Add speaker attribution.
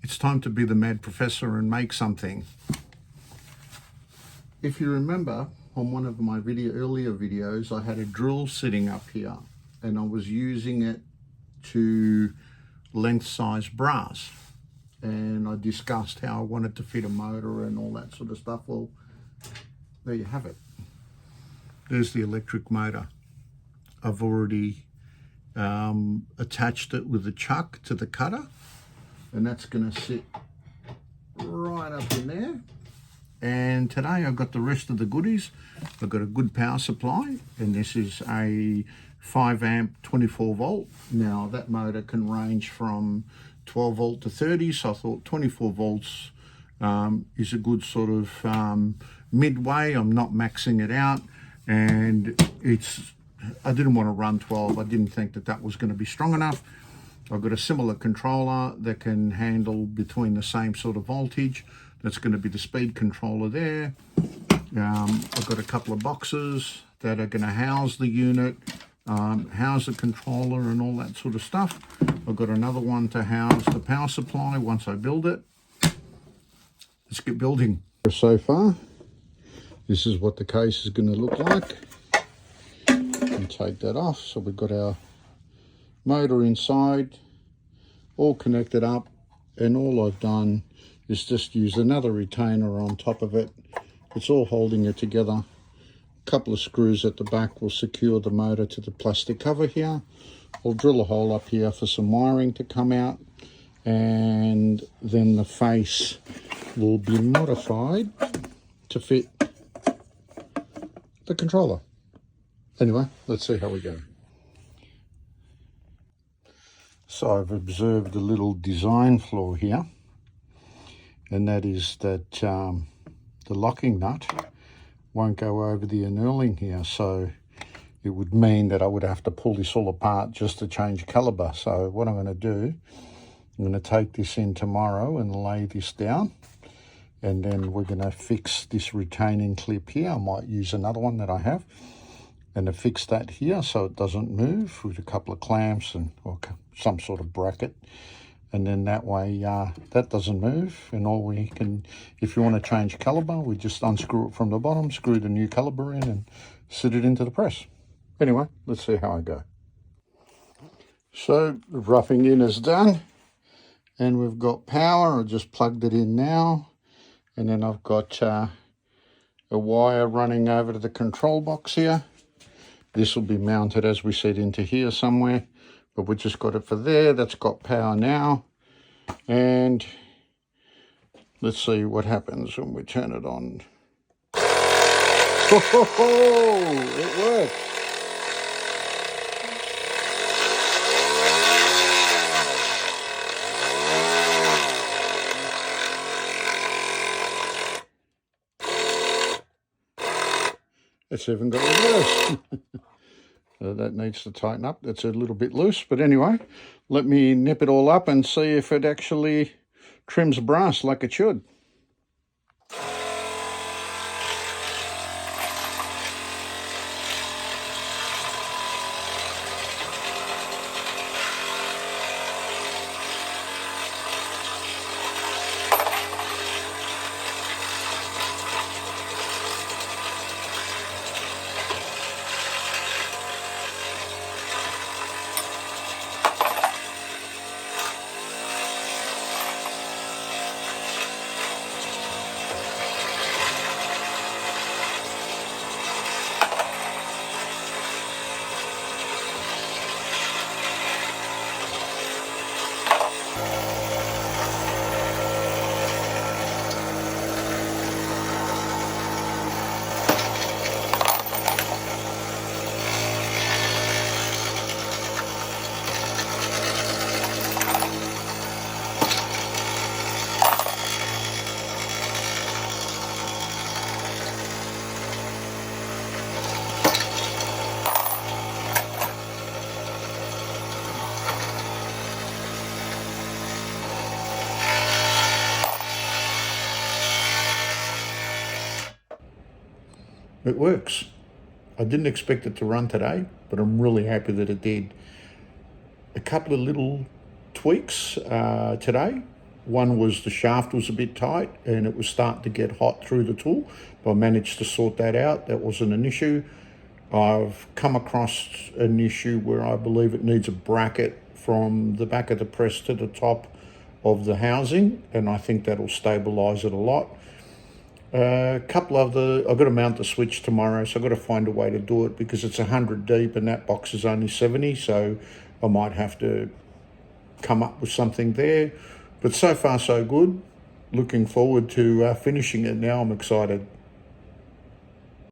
Speaker 1: It's time to be the mad professor and make something. If you remember, on one of my earlier videos, I had a drill sitting up here and I was using it to length size brass. And I discussed how I wanted to fit a motor and all that sort of stuff. Well, there you have it. There's the electric motor. I've already attached it with a chuck to the cutter, and that's going to sit right up in there. And today I've got the rest of the goodies. I've got a good power supply, and this is a 5 amp 24 volt. Now that motor can range from 12 volt to 30, so I thought 24 volts is a good sort of midway. I'm not maxing it out, and I didn't want to run 12. I didn't think that was going to be strong enough. I've got a similar controller that can handle between the same sort of voltage. That's going to be the speed controller there. I've got a couple of boxes that are going to house the unit, house the controller and all that sort of stuff. I've got another one to house the power supply once I build it. Let's get building. So far, this is what the case is going to look like. And take that off. So we've got our motor inside, all connected up, and all I've done is just use another retainer on top of it. It's all holding it together. A couple of screws at the back will secure the motor to the plastic cover here. I'll drill a hole up here for some wiring to come out, and then the face will be modified to fit the controller. Anyway, let's see how we go. So I've observed a little design flaw here, and that is that the locking nut won't go over the knurling here, so it would mean that I would have to pull this all apart just to change caliber. So what I'm going to do, I'm going to take this in tomorrow and lay this down, and then we're going to fix this retaining clip here. I might use another one that I have, and to fix that here so it doesn't move with a couple of clamps or some sort of bracket. And then that way that doesn't move, and all we can, if you want to change caliber, we just unscrew it from the bottom, screw the new caliber in and sit it into the press. Anyway, let's see how I go. So the roughing in is done, and we've got power. I just plugged it in now, and then I've got a wire running over to the control box here. This will be mounted, as we said, into here somewhere, but we just got it for there. That's got power now, and let's see what happens when we turn it on. Oh, it works. It's even got reverse. So that needs to tighten up. That's a little bit loose, but anyway, let me nip it all up and see if it actually trims brass like it should. It works. I didn't expect it to run today, but I'm really happy that it did. A couple of little tweaks today. One was the shaft was a bit tight and it was starting to get hot through the tool, but I managed to sort that out. That wasn't an issue. I've come across an issue where I believe it needs a bracket from the back of the press to the top of the housing, and I think that'll stabilise it a lot. A couple of I've got to mount the switch tomorrow, so I've got to find a way to do it because it's 100 deep and that box is only 70, so I might have to come up with something there. But so far so good. Looking forward to finishing it now. I'm excited.